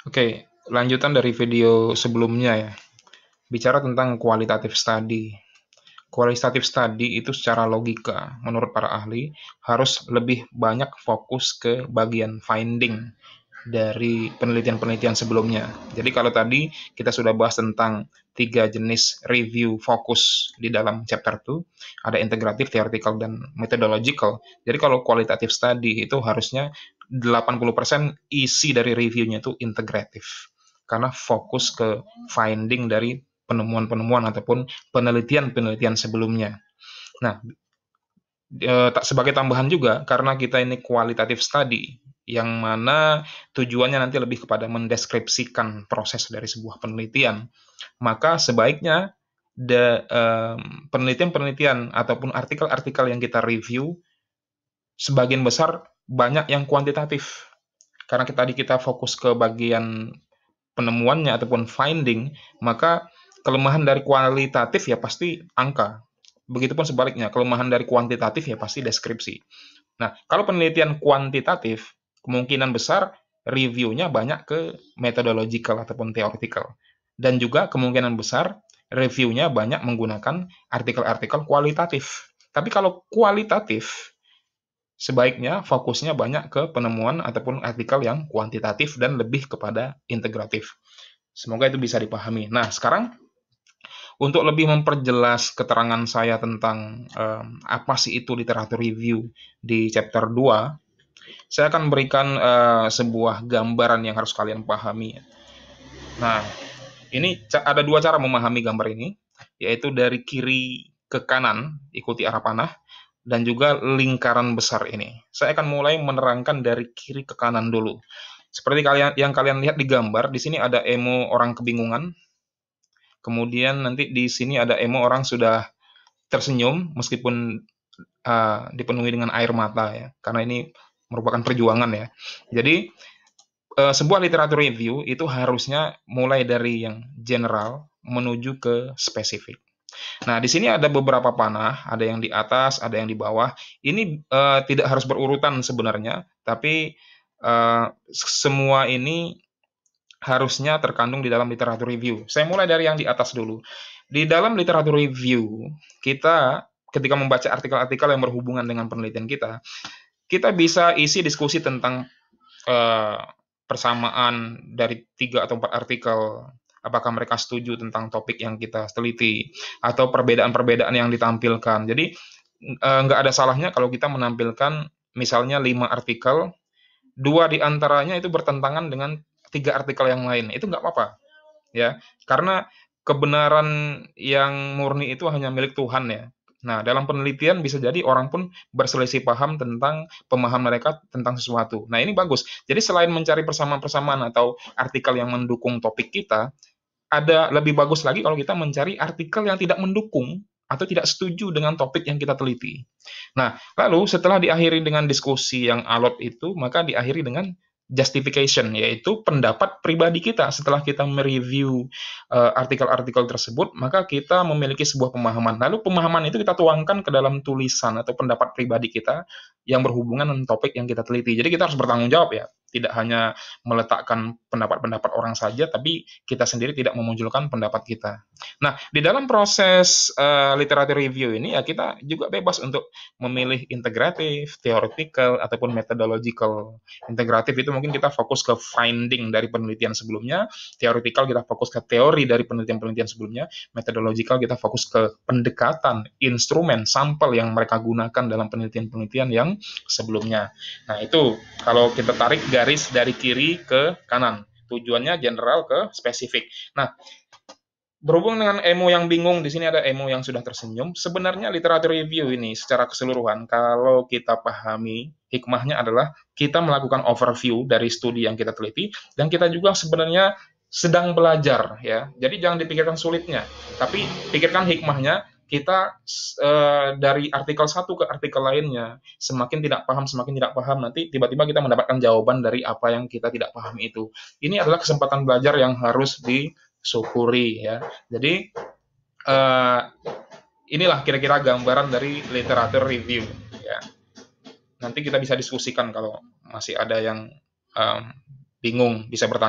Oke, lanjutan dari video sebelumnya ya. Bicara tentang qualitative study. Qualitative study itu secara logika, menurut para ahli, harus lebih banyak fokus ke bagian finding dari penelitian-penelitian sebelumnya. Jadi kalau tadi kita sudah bahas tentang 3 jenis review fokus di dalam chapter 2, ada integratif, theoretical, dan methodological. Jadi kalau qualitative study itu harusnya 80% isi dari reviewnya itu integratif. Karena fokus ke finding dari penemuan-penemuan ataupun penelitian-penelitian sebelumnya. Nah, sebagai tambahan juga, karena kita ini qualitative study, yang mana tujuannya nanti lebih kepada mendeskripsikan proses dari sebuah penelitian, maka sebaiknya penelitian-penelitian ataupun artikel-artikel yang kita review, sebagian besar banyak yang kuantitatif. Karena tadi kita fokus ke bagian penemuannya ataupun finding, maka kelemahan dari kualitatif ya pasti angka. Begitupun sebaliknya, kelemahan dari kuantitatif ya pasti deskripsi. Nah, kalau penelitian kuantitatif, kemungkinan besar reviewnya banyak ke methodological ataupun theoretical. Dan juga kemungkinan besar reviewnya banyak menggunakan artikel-artikel kualitatif. Tapi kalau kualitatif, sebaiknya fokusnya banyak ke penemuan ataupun artikel yang kuantitatif dan lebih kepada integratif. Semoga itu bisa dipahami. Nah, sekarang untuk lebih memperjelas keterangan saya tentang apa sih itu literatur review di chapter 2, saya akan memberikan sebuah gambaran yang harus kalian pahami. Nah, ini ada 2 cara memahami gambar ini, yaitu dari kiri ke kanan, ikuti arah panah, dan juga lingkaran besar ini. Saya akan mulai menerangkan dari kiri ke kanan dulu. Seperti yang kalian lihat di gambar, di sini ada emo orang kebingungan. Kemudian nanti di sini ada emo orang sudah tersenyum meskipun dipenuhi dengan air mata ya, karena ini merupakan perjuangan ya. Jadi sebuah literatur review itu harusnya mulai dari yang general menuju ke spesifik. Nah, di sini ada beberapa panah, ada yang di atas, ada yang di bawah. Ini tidak harus berurutan sebenarnya, tapi semua ini harusnya terkandung di dalam literatur review. Saya mulai dari yang di atas dulu. Di dalam literatur review, kita ketika membaca artikel-artikel yang berhubungan dengan penelitian kita bisa isi diskusi tentang eh, persamaan dari 3 atau 4 artikel, apakah mereka setuju tentang topik yang kita teliti, atau perbedaan-perbedaan yang ditampilkan. Jadi nggak ada salahnya kalau kita menampilkan misalnya 5 artikel, 2 di antaranya itu bertentangan dengan 3 artikel yang lain. Itu nggak apa-apa, ya. Karena kebenaran yang murni itu hanya milik Tuhan ya. Nah, dalam penelitian bisa jadi orang pun berselisih paham tentang pemahaman mereka tentang sesuatu. Nah, ini bagus. Jadi selain mencari persamaan-persamaan atau artikel yang mendukung topik kita, ada lebih bagus lagi kalau kita mencari artikel yang tidak mendukung atau tidak setuju dengan topik yang kita teliti. Nah, lalu setelah diakhiri dengan diskusi yang alot itu, maka diakhiri dengan justification, yaitu pendapat pribadi kita. Setelah kita mereview artikel-artikel tersebut, maka kita memiliki sebuah pemahaman. Lalu pemahaman itu kita tuangkan ke dalam tulisan atau pendapat pribadi kita yang berhubungan dengan topik yang kita teliti. Jadi kita harus bertanggung jawab ya, tidak hanya meletakkan pendapat-pendapat orang saja, tapi kita sendiri tidak memunculkan pendapat kita. Nah, di dalam proses literatur review ini ya kita juga bebas untuk memilih integratif, theoretical, ataupun methodological. Integratif itu mungkin kita fokus ke finding dari penelitian sebelumnya, theoretical kita fokus ke teori dari penelitian-penelitian sebelumnya, methodological kita fokus ke pendekatan, instrumen, sampel yang mereka gunakan dalam penelitian-penelitian yang sebelumnya. Nah, itu kalau kita tarik garis dari kiri ke kanan. Tujuannya general ke spesifik. Nah, berhubung dengan emo yang bingung, di sini ada emo yang sudah tersenyum. Sebenarnya literatur review ini secara keseluruhan, kalau kita pahami, hikmahnya adalah kita melakukan overview dari studi yang kita teliti, dan kita juga sebenarnya sedang belajar ya. Jadi jangan dipikirkan sulitnya, tapi pikirkan hikmahnya. Kita dari artikel satu ke artikel lainnya semakin tidak paham, nanti tiba-tiba kita mendapatkan jawaban dari apa yang kita tidak paham itu. Ini adalah kesempatan belajar yang harus disyukuri ya. Jadi inilah kira-kira gambaran dari literatur review ya. Nanti kita bisa diskusikan kalau masih ada yang bingung, bisa bertanya.